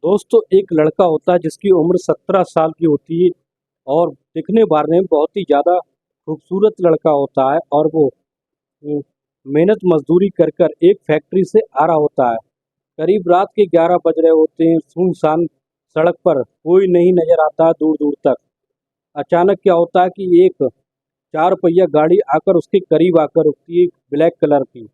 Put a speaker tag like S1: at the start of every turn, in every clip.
S1: दोस्तों एक लड़का होता है जिसकी उम्र 17 साल की होती है और दिखने बारने में बहुत ही ज़्यादा खूबसूरत लड़का होता है और वो अ, मेहनत मजदूरी कर कर एक फैक्ट्री से आ रहा होता है। करीब रात के 11 बज रहे होते हैं। सुनसान सड़क पर कोई नहीं नजर आता दूर दूर तक। अचानक क्या होता है कि एक 4 पहिया गाड़ी आकर उसके करीब आकर रुकती है, ब्लैक कलर की।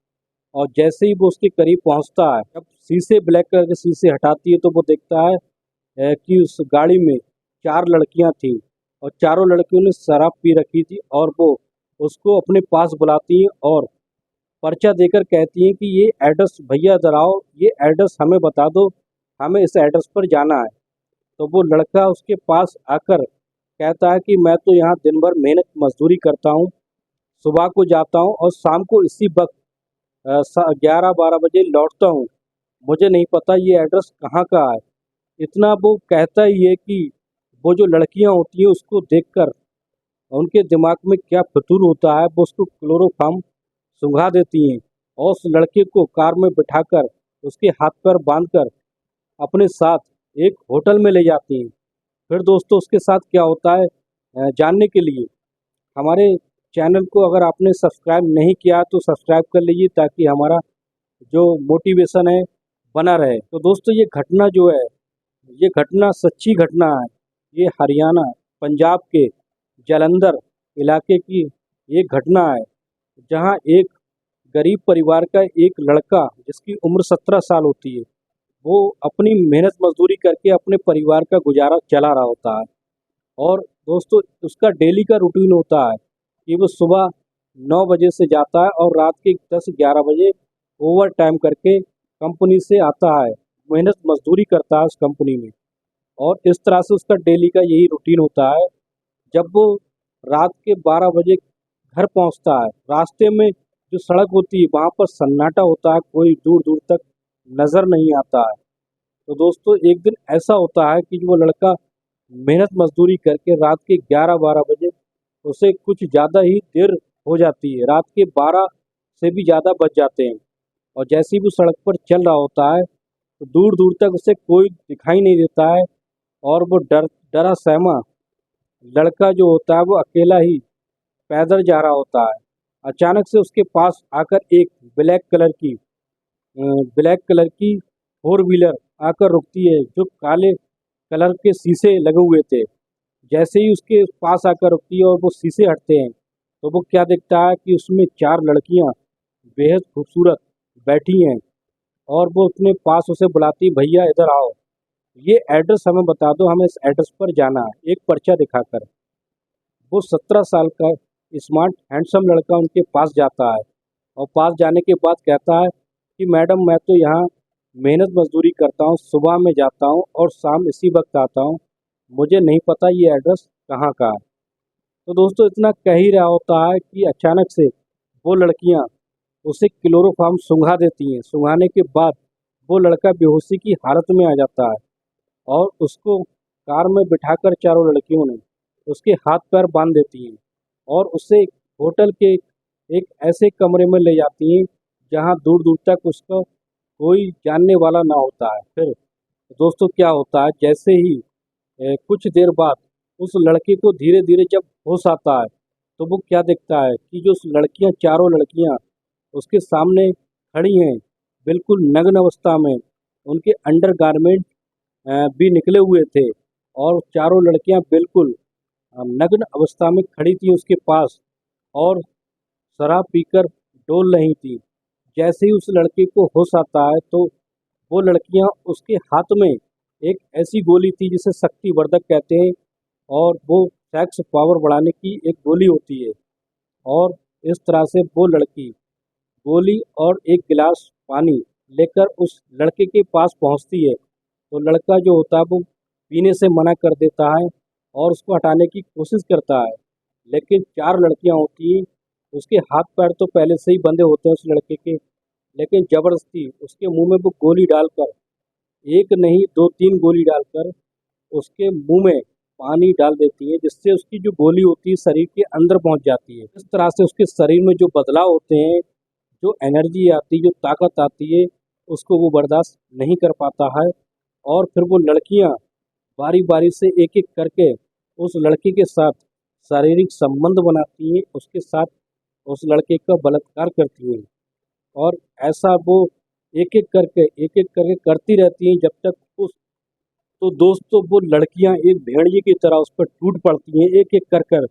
S1: और जैसे ही वो उसके करीब पहुंचता है, जब शीशे ब्लैक कलर के शीशे हटाती है तो वो देखता है कि उस गाड़ी में 4 लड़कियां थीं और चारों लड़कियों ने शराब पी रखी थी और वो उसको अपने पास बुलाती हैं और पर्चा देकर कहती हैं कि ये एड्रेस भैया इधर आओ, ये एड्रेस हमें बता दो, हमें इस एड्रेस पर जाना है। तो वो लड़का उसके पास आकर कहता है कि मैं तो यहाँ दिन भर मेहनत मजदूरी करता हूँ, सुबह को जाता हूँ और शाम को इसी वक्त 11-12 बजे लौटता हूँ। मुझे नहीं पता ये एड्रेस कहाँ का है। इतना वो कहता ही है कि वो जो लड़कियां होती हैं उसको देखकर उनके दिमाग में क्या फितूर होता है, वो उसको क्लोरोफार्म सुंघा देती हैं और उस लड़के को कार में बिठाकर उसके हाथ पैर बांधकर अपने साथ एक होटल में ले जाती हैं। फिर दोस्तों उसके साथ क्या होता है जानने के लिए हमारे चैनल को अगर आपने सब्सक्राइब नहीं किया तो सब्सक्राइब कर लीजिए ताकि हमारा जो मोटिवेशन है बना रहे। तो दोस्तों ये घटना जो है, ये घटना सच्ची घटना है। ये हरियाणा पंजाब के जालंधर इलाके की एक घटना है, जहां एक गरीब परिवार का एक लड़का जिसकी उम्र 17 साल होती है, वो अपनी मेहनत मजदूरी करके अपने परिवार का गुजारा चला रहा होता है। और दोस्तों उसका डेली का रूटीन होता है कि वो सुबह 9 बजे से जाता है और रात के 10-11 बजे ओवर टाइम करके कंपनी से आता है, मेहनत मजदूरी करता है उस कंपनी में। और इस तरह से उसका डेली का यही रूटीन होता है। जब वो रात के 12 बजे घर पहुंचता है, रास्ते में जो सड़क होती है वहाँ पर सन्नाटा होता है, कोई दूर दूर तक नज़र नहीं आता है। तो दोस्तों एक दिन ऐसा होता है कि वो लड़का मेहनत मजदूरी करके रात के 11-12 बजे उसे कुछ ज़्यादा ही देर हो जाती है, रात के 12 से भी ज़्यादा बज जाते हैं। और जैसे ही वो सड़क पर चल रहा होता है तो दूर दूर तक उसे कोई दिखाई नहीं देता है और वो डरा सहमा लड़का जो होता है वो अकेला ही पैदल जा रहा होता है। अचानक से उसके पास आकर एक ब्लैक कलर की ब्लैक कलर की फोर व्हीलर आकर रुकती है जो काले कलर के शीशे लगे हुए थे। जैसे ही उसके पास आकर रुकती है और वो शीशे हटते हैं तो वो क्या देखता है कि उसमें 4 लड़कियां बेहद खूबसूरत बैठी हैं और वो अपने पास उसे बुलाती है, भैया इधर आओ, ये एड्रेस हमें बता दो, हमें इस एड्रेस पर जाना है, एक पर्चा दिखाकर। वो 17 साल का स्मार्ट हैंडसम लड़का उनके पास जाता है और पास जाने के बाद कहता है कि मैडम मैं तो यहाँ मेहनत मजदूरी करता हूँ, सुबह में जाता हूँ और शाम इसी वक्त आता हूँ, मुझे नहीं पता ये एड्रेस कहाँ का है। तो दोस्तों इतना कह ही रहा होता है कि अचानक से वो लड़कियाँ उसे क्लोरोफार्म सुंघा देती हैं। सुंघाने के बाद वो लड़का बेहोशी की हालत में आ जाता है और उसको कार में बिठाकर चारों लड़कियों ने उसके हाथ पैर बांध देती हैं और उसे होटल के एक ऐसे कमरे में ले जाती हैं जहां दूर दूर तक उसको कोई जानने वाला ना होता है। फिर दोस्तों क्या होता है, जैसे ही कुछ देर बाद उस लड़के को धीरे धीरे जब होश आता है तो वो क्या देखता है कि जो चारों लड़कियां उसके सामने खड़ी हैं, बिल्कुल नग्न अवस्था में, उनके अंडर गारमेंट भी निकले हुए थे और चारों लड़कियां बिल्कुल नग्न अवस्था में खड़ी थी उसके पास और शराब पीकर डोल रही थी। जैसे ही उस लड़के को होश आता है तो वो लड़कियां उसके हाथ में एक ऐसी गोली थी जिसे शक्तिवर्धक कहते हैं और वो सेक्स पावर बढ़ाने की एक गोली होती है। और इस तरह से वो लड़की गोली और एक गिलास पानी लेकर उस लड़के के पास पहुंचती है तो लड़का जो होता है वो पीने से मना कर देता है और उसको हटाने की कोशिश करता है। लेकिन 4 लड़कियां होती हैं, उसके हाथ पैर तो पहले से ही बंधे होते हैं उस लड़के के, लेकिन ज़बरदस्ती उसके मुंह में वो गोली डालकर, एक नहीं 2-3 गोली डालकर उसके मुंह में पानी डाल देती है जिससे उसकी जो गोली होती है शरीर के अंदर पहुंच जाती है। इस तरह से उसके शरीर में जो बदलाव होते हैं, जो एनर्जी आती है, जो ताकत आती है, उसको वो बर्दाश्त नहीं कर पाता है और फिर वो लड़कियां बारी बारी से एक एक करके उस लड़के के साथ शारीरिक संबंध बनाती हैं, उसके साथ उस लड़के का बलात्कार करती हैं। और ऐसा वो एक एक करके करती रहती हैं जब तक उस तो दोस्तों वो लड़कियां एक भेड़िए की तरह उस पर टूट पड़ती हैं, एक एक कर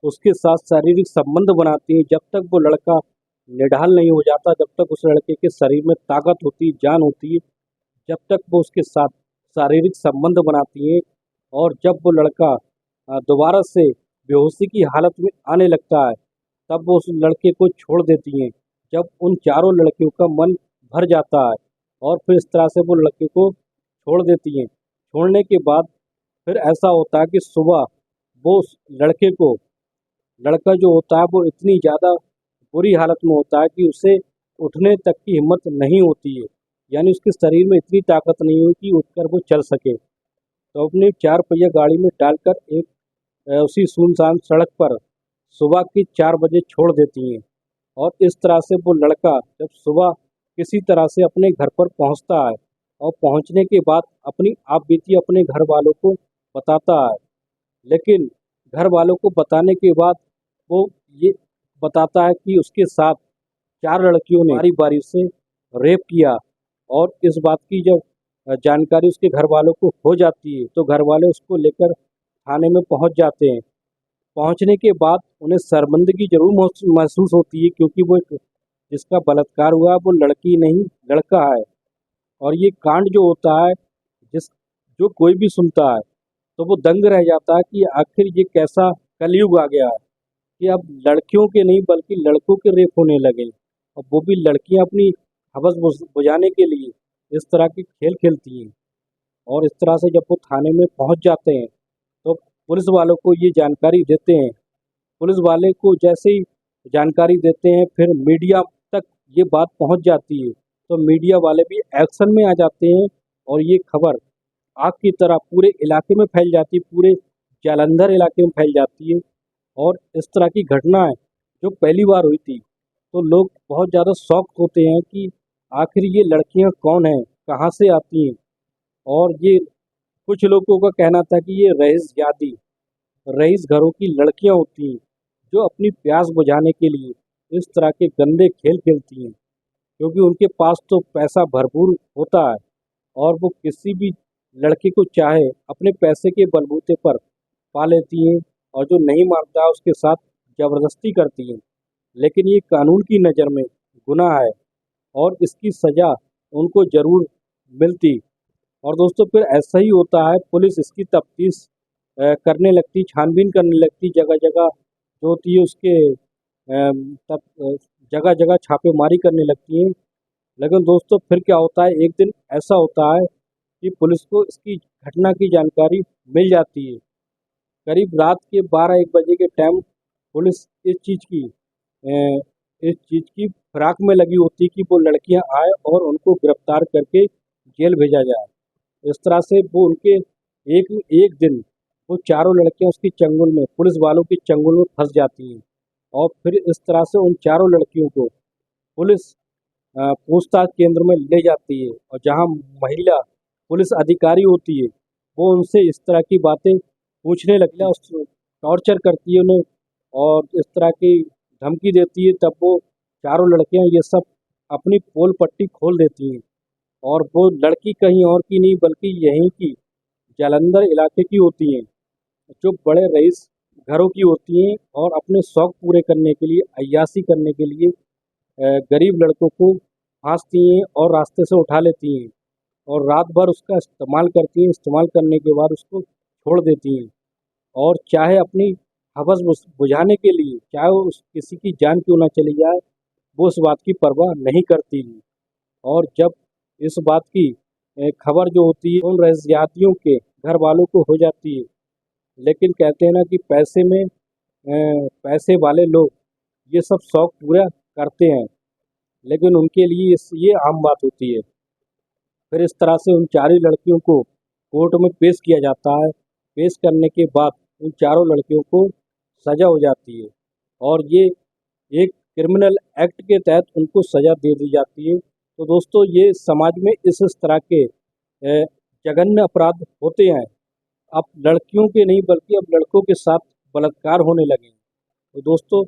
S1: उसके साथ शारीरिक संबंध बनाती हैं जब तक वो लड़का निढाल नहीं हो जाता, जब तक उस लड़के के शरीर में ताकत होती है, जान होती है, जब तक वो उसके साथ शारीरिक संबंध बनाती हैं। और जब वो लड़का दोबारा से बेहोशी की हालत में आने लगता है, तब वो उस लड़के को छोड़ देती हैं। जब उन चारों लड़कियों का मन भर जाता है और फिर इस तरह से वो लड़के को छोड़ देती हैं। छोड़ने के बाद फिर ऐसा होता है कि सुबह वो उस लड़के को लड़का जो होता है वो इतनी ज़्यादा बुरी हालत में होता है कि उसे उठने तक की हिम्मत नहीं होती है, यानी उसके शरीर में इतनी ताकत नहीं हुई कि उठकर वो चल सके। तो अपनी चार पहिया गाड़ी में डालकर एक उसी सुनसान सड़क पर सुबह के 4 बजे छोड़ देती हैं। और इस तरह से वो लड़का जब सुबह किसी तरह से अपने घर पर पहुंचता है और पहुंचने के बाद अपनी आपबीती अपने घर वालों को बताता है, लेकिन घर वालों को बताने के बाद वो ये बताता है कि उसके साथ 4 लड़कियों ने बारी बारी से रेप किया। और इस बात की जब जानकारी उसके घर वालों को हो जाती है तो घर वाले उसको लेकर थाने में पहुंच जाते हैं। पहुंचने के बाद उन्हें शर्मिंदगी जरूर महसूस होती है, क्योंकि वो एक जिसका बलात्कार हुआ वो लड़की नहीं लड़का है। और ये कांड जो होता है, जिस जो कोई भी सुनता है तो वो दंग रह जाता है कि आखिर ये कैसा कलयुग आ गया है कि अब लड़कियों के नहीं बल्कि लड़कों के रेप होने लगे, और वो भी लड़कियां अपनी हवस बुझाने के लिए इस तरह के खेल खेलती हैं। और इस तरह से जब वो थाने में पहुंच जाते हैं तो पुलिस वालों को ये जानकारी देते हैं। पुलिस वाले को जैसे ही जानकारी देते हैं फिर मीडिया तक ये बात पहुंच जाती है, तो मीडिया वाले भी एक्शन में आ जाते हैं और ये खबर आग की तरह पूरे इलाके में फैल जाती है, पूरे जालंधर इलाके में फैल जाती है। और इस तरह की घटनाएं जो पहली बार हुई थी तो लोग बहुत ज़्यादा शॉक होते हैं कि आखिर ये लड़कियां कौन हैं, कहाँ से आती हैं। और ये कुछ लोगों का कहना था कि ये रईस घरों की लड़कियां होती हैं जो अपनी प्यास बुझाने के लिए इस तरह के गंदे खेल खेलती हैं, क्योंकि उनके पास तो पैसा भरपूर होता है और वो किसी भी लड़के को चाहे अपने पैसे के बलबूते पर पा लेती हैं, और जो नहीं मानता है उसके साथ ज़बरदस्ती करती हैं। लेकिन ये कानून की नज़र में गुनाह है और इसकी सज़ा उनको ज़रूर मिलती। और दोस्तों फिर ऐसा ही होता है, पुलिस इसकी तफ्तीश करने लगती, छानबीन करने लगती, जगह जगह जो होती है उसके तब जगह जगह छापेमारी करने लगती हैं। लेकिन दोस्तों फिर क्या होता है, एक दिन ऐसा होता है कि पुलिस को इसकी घटना की जानकारी मिल जाती है। करीब रात के 12-1 बजे के टाइम पुलिस इस चीज़ की फिराक में लगी होती है कि वो लड़कियां आए और उनको गिरफ्तार करके जेल भेजा जाए। इस तरह से वो उनके एक एक दिन वो चारों लड़कियां उसकी चंगुल में पुलिस वालों की चंगुल में फंस जाती हैं। और फिर इस तरह से उन चारों लड़कियों को पुलिस पूछताछ केंद्र में ले जाती है, और जहां महिला पुलिस अधिकारी होती है वो उनसे इस तरह की बातें पूछने लगती है, उस टॉर्चर करती है उन्हें और इस तरह की धमकी देती है। तब वो चारों लड़कियां ये सब अपनी पोल पट्टी खोल देती हैं। और वो लड़की कहीं और की नहीं बल्कि यहीं की जालंधर इलाके की होती हैं, जो बड़े रईस घरों की होती हैं और अपने शौक पूरे करने के लिए, अय्याशी करने के लिए गरीब लड़कों को फांसती हैं और रास्ते से उठा लेती हैं और रात भर उसका इस्तेमाल करती हैं। इस्तेमाल करने के बाद उसको छोड़ देती हैं, और चाहे अपनी हवस बुझाने के लिए चाहे वो उस किसी की जान क्यों ना चली जाए, वो उस बात की परवाह नहीं करती हैं। और जब इस बात की खबर जो होती है उन रहस्यातियों के घर वालों को हो जाती है, लेकिन कहते हैं ना कि पैसे वाले लोग ये सब शौक पूरा करते हैं, लेकिन उनके लिए ये आम बात होती है। फिर इस तरह से उन चारों लड़कियों को कोर्ट में पेश किया जाता है। पेश करने के बाद उन चारों लड़कियों को सज़ा हो जाती है, और ये एक क्रिमिनल एक्ट के तहत उनको सज़ा दे दी जाती है। तो दोस्तों ये समाज में इस तरह के जघन्य अपराध होते हैं। अब लड़कियों के नहीं बल्कि अब लड़कों के साथ बलात्कार होने लगे हैं। तो दोस्तों,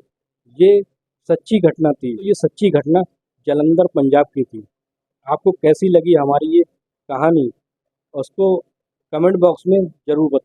S1: ये सच्ची घटना थी। ये सच्ची घटना जालंधर पंजाब की थी। आपको कैसी लगी हमारी ये कहानी, उसको कमेंट बॉक्स में ज़रूर बताएं।